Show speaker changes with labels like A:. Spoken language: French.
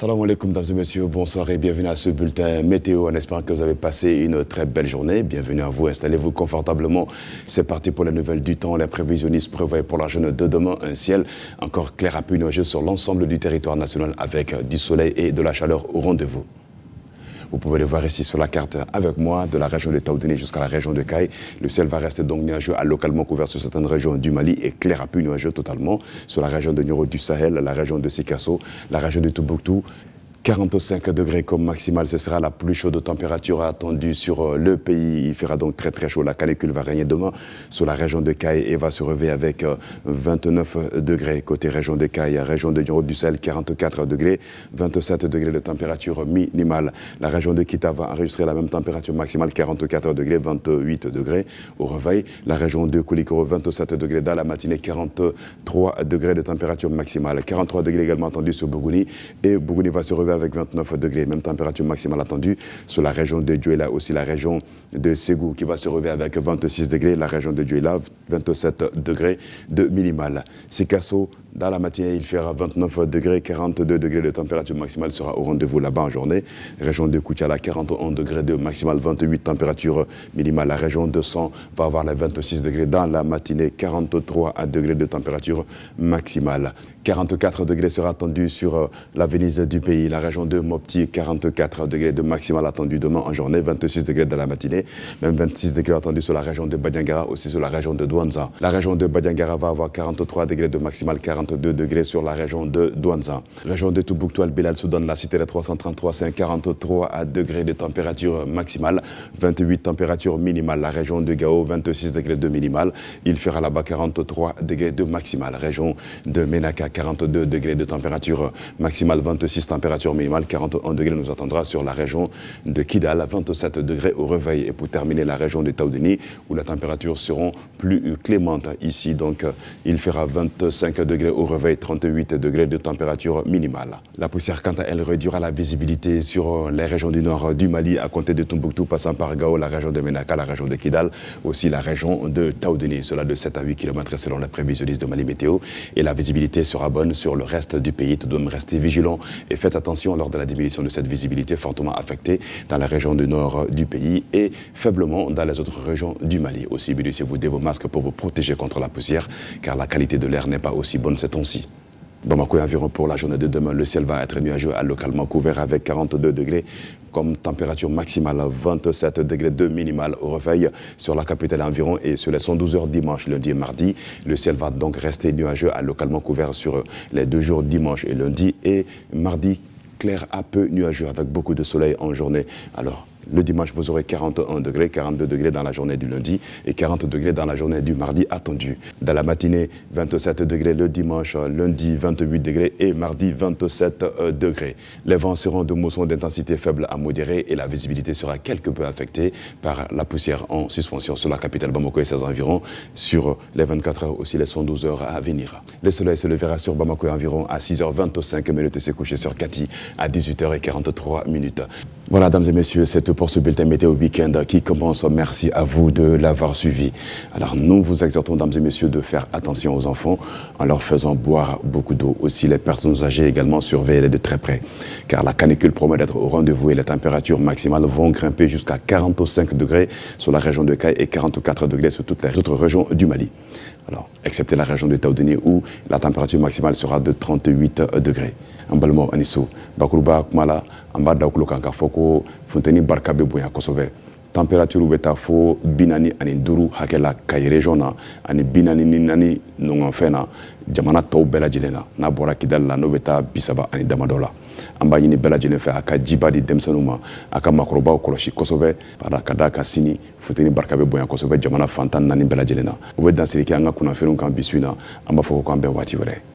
A: Salam alaikum, mesdames et messieurs, bonsoir et bienvenue à ce bulletin météo en espérant que vous avez passé une très belle journée. Bienvenue à vous, installez-vous confortablement. C'est parti pour les nouvelles du temps. Les prévisionnistes prévoient pour la journée de demain un ciel encore clair à peu nuageux sur l'ensemble du territoire national avec du soleil et de la chaleur au rendez-vous. Vous pouvez le voir ici sur la carte avec moi, de la région de Taoudéni jusqu'à la région de Caille. Le ciel va rester donc nuageux à localement couvert sur certaines régions du Mali et clair à peu nuageux totalement sur la région de Nioro du Sahel, la région de Sikasso, la région de Tombouctou. 45 degrés comme maximal, ce sera la plus chaude température attendue sur le pays. Il fera donc très chaud. La canicule va régner demain sur la région de Caille et va se relever avec 29 degrés côté région de Caille. Région de Nioro du Sahel, 44 degrés, 27 degrés de température minimale. La région de Kita va enregistrer la même température maximale, 44 degrés, 28 degrés au réveil. La région de Koulikoro, 27 degrés dans la matinée, 43 degrés de température maximale. 43 degrés également attendus sur Bougouni et Bougouni va se relever avec 29 degrés, même température maximale attendue sur la région de Djouela, aussi la région de Ségou qui va se relever avec 26 degrés, la région de Djouela, 27 degrés de minimale. Sikasso, dans la matinée, il fera 29 degrés, 42 degrés de température maximale sera au rendez-vous là-bas en journée. Région de Koutiala, 41 degrés de maximale, 28 température minimale. La région de San va avoir les 26 degrés dans la matinée, 43 degrés de température maximale. 44 degrés sera attendu sur la Venise du pays. La région de Mopti, 44 degrés de maximale attendu demain en journée, 26 degrés dans la matinée, même 26 degrés attendus sur la région de Badiangara, aussi sur la région de Douanza. La région de Badiangara va avoir 43 degrés de maximale, 42 degrés sur la région de Douanza. Région de Tombouctou, Al-Bilal, Soudan, la cité de 333, c'est 43 degrés de température maximale, 28 température minimale. La région de Gao, 26 degrés de minimale, il fera là-bas 43 degrés de maximale. Région de Menaka, 42 degrés de température maximale, 26 température minimale, 41 degrés nous attendra sur la région de Kidal, 27 degrés au réveil. Et pour terminer, la région de Taoudéni, où la température seront plus clémente ici. Donc, il fera 25 degrés au réveil, 38 degrés de température minimale. La poussière, quant à elle, réduira la visibilité sur les régions du nord du Mali, à compter de Tombouctou, passant par Gao, la région de Menaka, la région de Kidal, aussi la région de Taoudéni. Cela de 7 à 8 km selon les prévisionnistes de Mali Météo. Et la visibilité sera bonne sur le reste du pays. Tout de même, restez vigilants et faites attention lors de la diminution de cette visibilité fortement affectée dans la région du nord du pays et faiblement dans les autres régions du Mali. Aussi, munissez-vous de vos masques pour vous protéger contre la poussière, car la qualité de l'air n'est pas aussi bonne ces temps-ci. Bamako et environ pour la journée de demain, le ciel va être nuageux à localement couvert avec 42 degrés comme température maximale, 27 degrés de minimale au réveil sur la capitale environ et sur les 112 heures dimanche, lundi et mardi. Le ciel va donc rester nuageux à localement couvert sur les 2 jours dimanche et lundi et mardi clair à peu nuageux avec beaucoup de soleil en journée. Alors, le dimanche, vous aurez 41 degrés, 42 degrés dans la journée du lundi et 40 degrés dans la journée du mardi attendu. Dans la matinée, 27 degrés le dimanche, lundi 28 degrés et mardi 27 degrés. Les vents seront de mousson d'intensité faible à modérée et la visibilité sera quelque peu affectée par la poussière en suspension sur la capitale Bamako et ses environs sur les 24 heures aussi les 112 heures à venir. Le soleil se lèvera sur Bamako environ à 6h25 et se coucher sur Kati à 18h43. Voilà, dames et messieurs, c'est tout pour ce bulletin météo week-end qui commence. Merci à vous de l'avoir suivi. Alors, nous vous exhortons, dames et messieurs, de faire attention aux enfants en leur faisant boire beaucoup d'eau. Aussi, les personnes âgées également, surveillez-les de très près. Car la canicule promet d'être au rendez-vous et les températures maximales vont grimper jusqu'à 45 degrés sur la région de Caille et 44 degrés sur toutes les autres régions du Mali. Alors, excepté la région de Taoudéni où la température maximale sera de 38 degrés. Ambalmo Aniso, Bakuruba Kumala, Amba Dakulo Kanka Foko, Fonteni Barkabe Boya Kosove. Température beta fo binani ani duru hakela Caille région na ani binani ni nani nongan fena jamana tɔw bɛɛ lajɛlen na n'a bɔra Kidal la n'o bɛ taa 30 ani damadɔ la an b'a ɲini bɛɛ lajɛlen fɛ a ka jiba di denmisɛnninw ma a ka maakɔrɔbaw kɔlɔsi kosɛbɛ ka d'a kan sini funteni barika bɛ bonya kosɛbɛ jamana fantan 4 bɛɛ lajɛlen na o bɛ dansiri kɛ an ka kunnafoniw kan bi su in na an b'a fɔ ko k'an bɛn waati wɛrɛ